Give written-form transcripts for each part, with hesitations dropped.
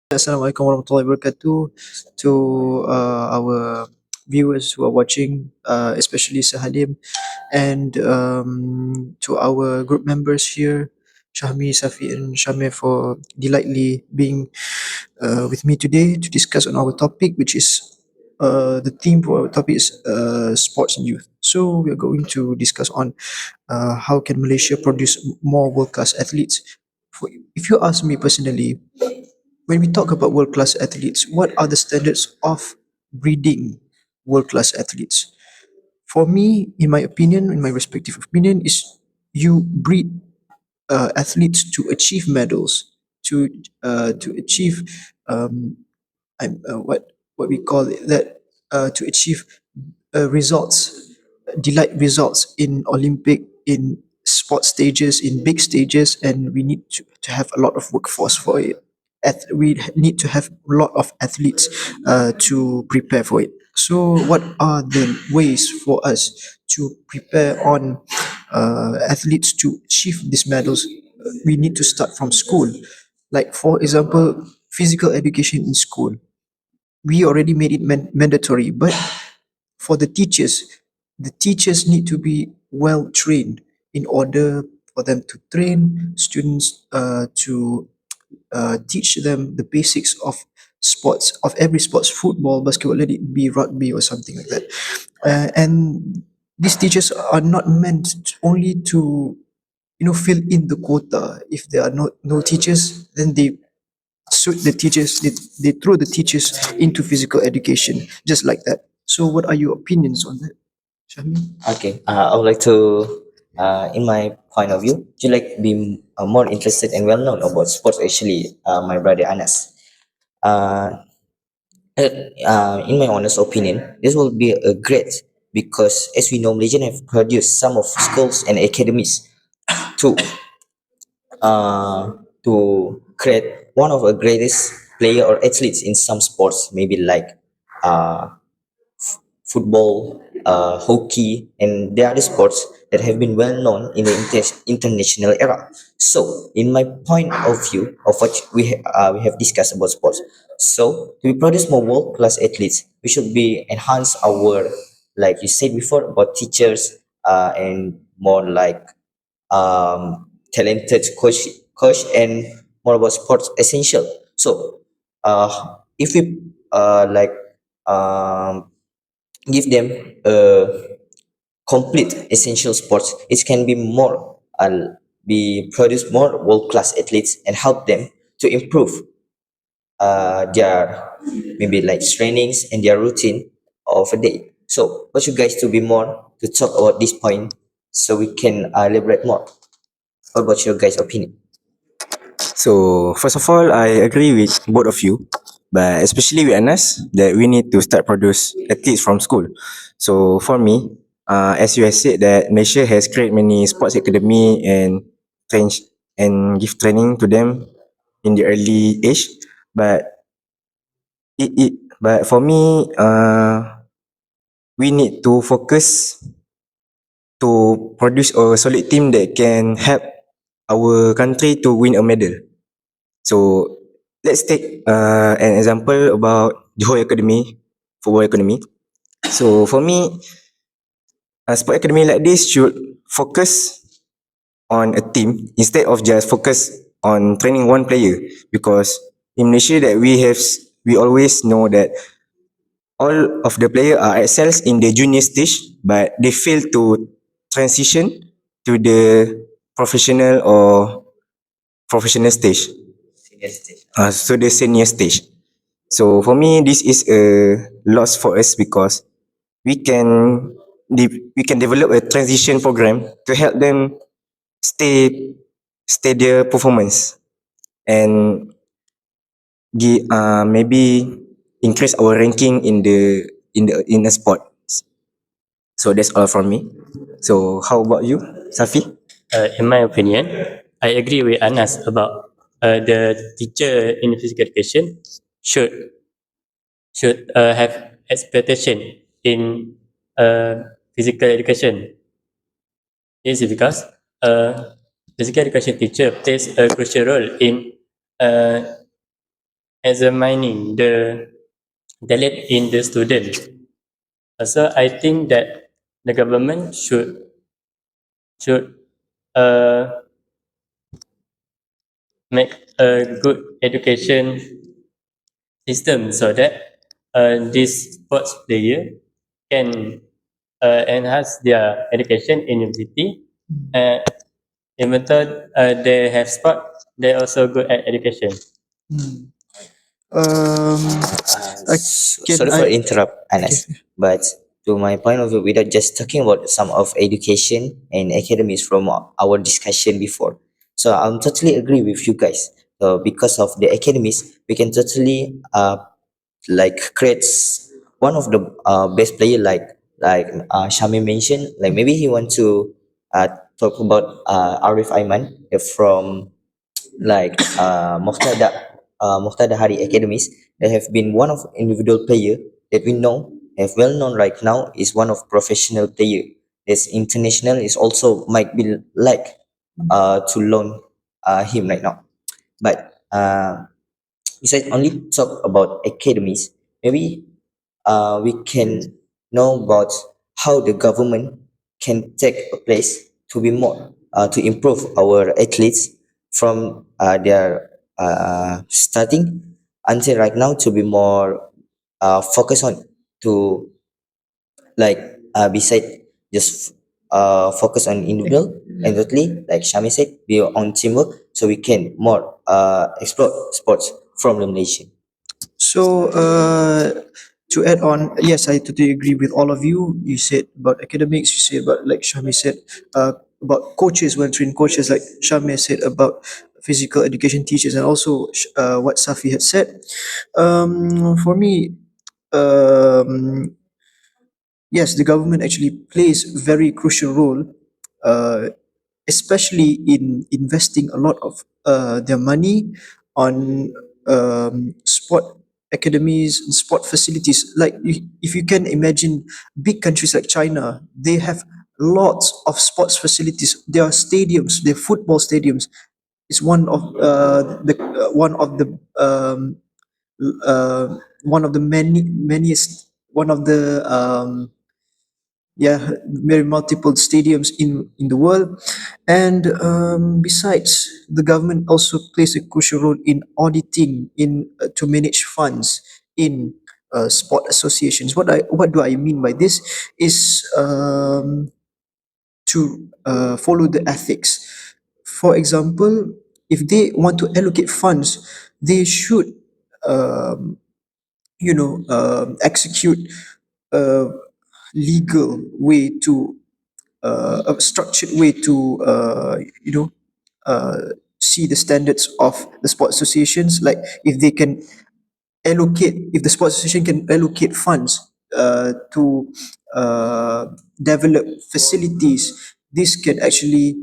Assalamualaikum warahmatullahi wabarakatuh to our viewers who are watching, especially Sahadim, and to our group members here, Shahmi, Safi, and Shamir, for delightfully being with me today to discuss on our topic, which is the theme for our topic is sports and youth. So we are going to discuss on how can Malaysia produce more world-class athletes. If you ask me personally, when we talk about world class athletes, what are the standards of breeding world class athletes? For me, in my opinion, in my respective opinion, is you breed athletes to achieve medals, to achieve what we call it that to achieve results, delight results in Olympic, in sport stages, in big stages, and we need to have a lot of workforce for it. We need to have a lot of athletes to prepare for it. So, what are the ways for us to prepare on athletes to achieve these medals? We need to start from school. Like, for example, physical education in school. We already made it mandatory, but for the teachers need to be well trained in order for them to train students to teach them the basics of sports, of every sports, football, basketball, let it be rugby or something like that. And these teachers are not meant only to fill in the quota. If there are no teachers, then they suit the teachers, they throw the teachers into physical education just like that. So what are your opinions on that, Shami? Okay, I would like to, in my point of view, to like be more interested and well known about sports. Actually, my brother Anas. Uh, in my honest opinion, this will be a great because as we know, Malaysian have produced some of schools and academies to uh, to create one of the greatest player or athletes in some sports, maybe like uh, football, hockey, and the other sports that have been well known in the international era. So, in my point of view of what we have discussed about sports, so to produce more world class athletes, we should be enhance our, like you said before, about teachers and more like talented coach and more about sports essential. So, if we like um give them complete essential sports, it can be more be produce more world class athletes and help them to improve their maybe like trainings and their routine of a day. So what you guys to be more to talk about this point so we can elaborate more. What about your guys' opinion? So first of all, I agree with both of you, but especially with Anas that we need to start produce athletes from school. So for me, as you have said that Malaysia has created many sports academy and train and give training to them in the early age, but it but for me, we need to focus to produce a solid team that can help our country to win a medal. So let's take an example about the whole academy, football academy. So for me, a sport academy like this should focus on a team instead of just focus on training one player, because in Malaysia that we always know that all of the player are excels in the junior stage, but they fail to transition to the professional or professional stage. Senior stage. So the senior stage. So for me, this is a loss for us because we can we can develop a transition program to help them stay stay their performance and maybe increase our ranking in the sport. So that's all from me. So how about you, Safi? In my opinion, I agree with Anas about the teacher in physical education should have expectation in physical education. This is because physical education teacher plays a crucial role in uh, examining the talent in the student. Also, I think that the government should uh, make a good education system so that this sports player can enhance their education in university. Uh, Even though they have sport, they're also good at education. Um, Sorry for interrupt, Anas, but to my point of view, without just talking about some of education and academies from our discussion before, so I'm totally agree with you guys. Because of the academies, we can totally like creates one of the best player Shami mentioned. Like maybe he want to talk about Arif Aiman from like Muqtada Hari Academies. They have been one of individual player that we know have well known right now is one of professional player. That's international is also might be like to loan him right now. But besides only talk about academies, maybe we can know about how the government can take a place to be more to improve our athletes from their starting until right now to be more focused on to like beside just focus on individual and totally like Shami said be on teamwork so we can more explore sports from the nation. So, to add on, yes, I totally agree with all of you. You said about academics, you said about, like Shami said, about coaches, when train coaches, like Shami said about physical education teachers, and also what Safi had said. For me, um, yes, the government actually plays a very crucial role, uh, especially in investing a lot of their money on sport academies and sport facilities. Like if you can imagine, big countries like China, they have lots of sports facilities. There are stadiums, their football stadiums. It's one of the one of the yeah, very multiple stadiums in the world. And besides, the government also plays a crucial role in auditing, in to manage funds in sport associations. What do I mean by this is to follow the ethics. For example, if they want to allocate funds, they should execute a legal way to a structured way to see the standards of the sport associations. Like if the sports association can allocate funds to develop facilities, this can actually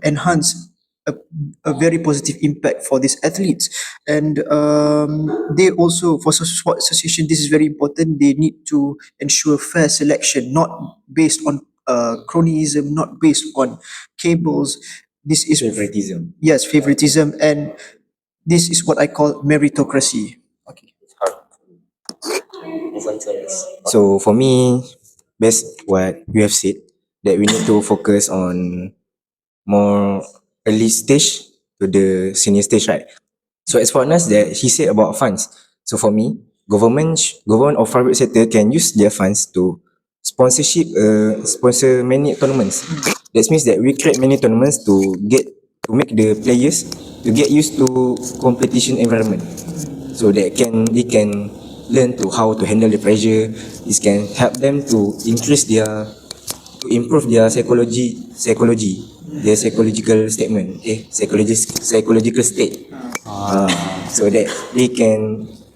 enhance a, a very positive impact for these athletes. And they also, for sports association, this is very important. They need to ensure fair selection, not based on cronyism, not based on cables. This is Favoritism. yes, favoritism, and this is what I call meritocracy. Okay. Move on to the next. So for me, best what you have said that we need to focus on more early stage to the senior stage, right? So as for us that he said about funds. So for me, government or private sector can use their funds to sponsor many tournaments. That means that we create many tournaments to make the players to get used to competition environment. So they can learn to how to handle the pressure. This can help them to improve their their psychological state. So that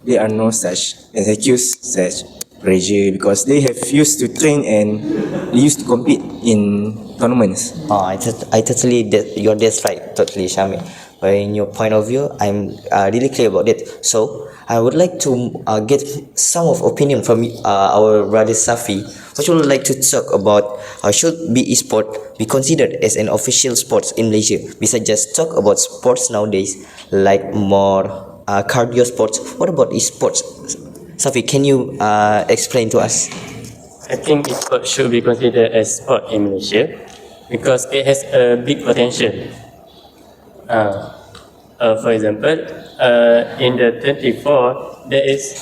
they are no such excuse such pressure because they have used to train and they used to compete in tournaments. I totally you're that's right, totally, Shami. But in your point of view, I'm really clear about it. So I would like to get some of opinion from our brother Safi. What you would like to talk about? Should be esport be considered as an official sports in Malaysia? Besides just talk about sports nowadays, like more cardio sports. What about esports? Safi, can you explain to us? I think esports should be considered as sport in Malaysia because it has a big potential. For example, in the 24, there is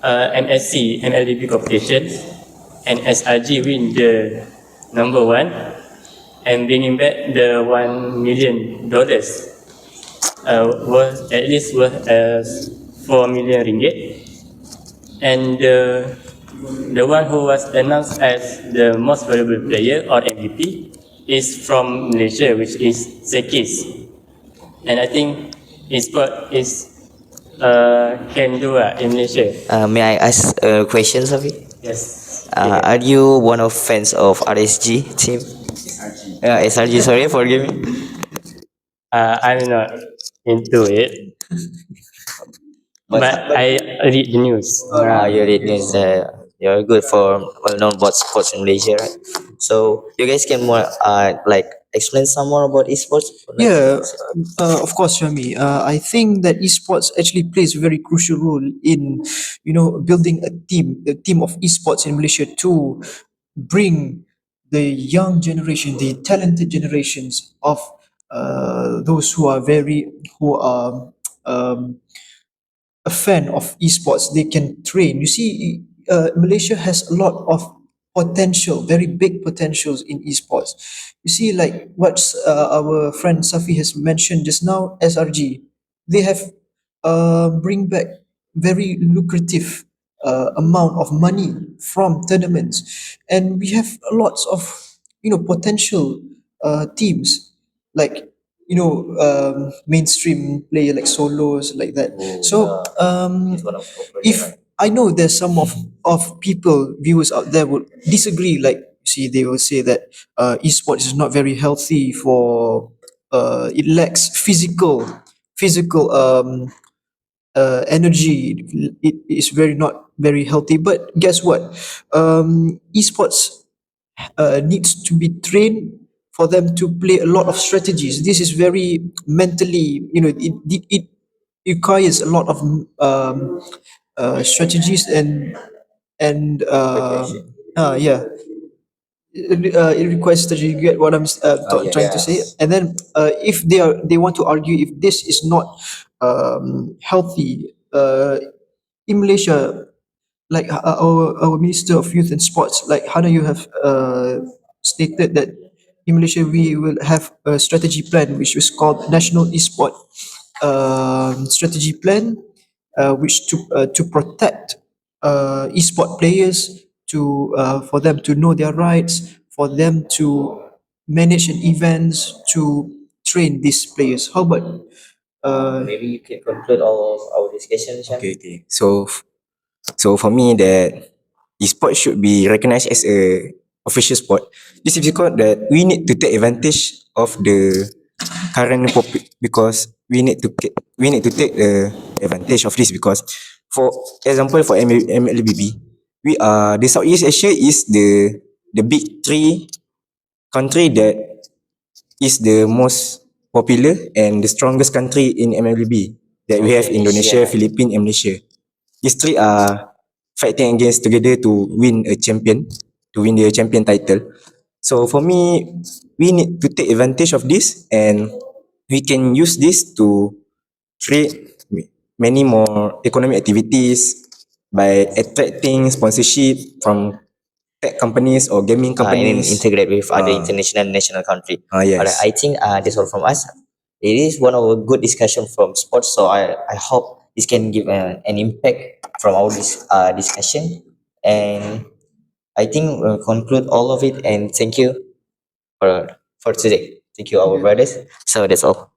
MSC, MLDB competition, and SRG win the number one and bringing back the $1 million worth at least worth as 4 million ringgit. And the one who was announced as the most valuable player or MVP is from Malaysia, which is Sekis. And I think esport is can do in Malaysia. May I ask a question, Safi? Yes. Are you one of fans of RSG team? SRG. Sorry, forgive me. I'm not into it, but I read the news. You read news. You're good for well-known about sports in Malaysia, right? So you guys can more like explain some more about esports. Yeah, of course, Shami. I think that esports actually plays a very crucial role in, building a team of esports in Malaysia to bring the young generation, the talented generations of those who are a fan of esports, they can train. You see, Malaysia has a lot of potential, very big potentials in esports. You see, like what our friend Safi has mentioned just now, SRG, they have bring back very lucrative amount of money from tournaments, and we have lots of potential teams like mainstream player like solos like that. So if I know there's some of people viewers out there would disagree, like see they will say that esports is not very healthy for it lacks physical energy. It is very not very healthy, but guess what, esports needs to be trained for them to play a lot of strategies. This is very mentally, it requires a lot of strategies and yeah, it requires strategy. You get what I'm trying to say? And then if they want to argue if this is not healthy in Malaysia, like our Minister of Youth and Sports, like Hana, you have stated that in Malaysia we will have a strategy plan which was called National Esport Strategy Plan, which to protect esport players, to for them to know their rights, for them to manage an events, to train these players. How about Maybe you can conclude all of our discussion, Sham. Okay. So for me that esports should be recognized as a official sport. This is because that we need to take advantage of the current because we need to take the advantage of this because for example for MLBB, we are the Southeast Asia is the big three country that is the most popular and the strongest country in MLB that we have Indonesia, Philippines, and Malaysia. These three are fighting against together to win a champion, to win the champion title. So for me, we need to take advantage of this and we can use this to create many more economic activities by attracting sponsorship from tech companies or gaming And companies. integrate with other international and national country. Yes. Alright, I think that's all from us. It is one of a good discussion from sports, so I hope this can give an impact from our discussion. And I think we'll conclude all of it. And thank you for today. Thank you, our brothers. So that's all.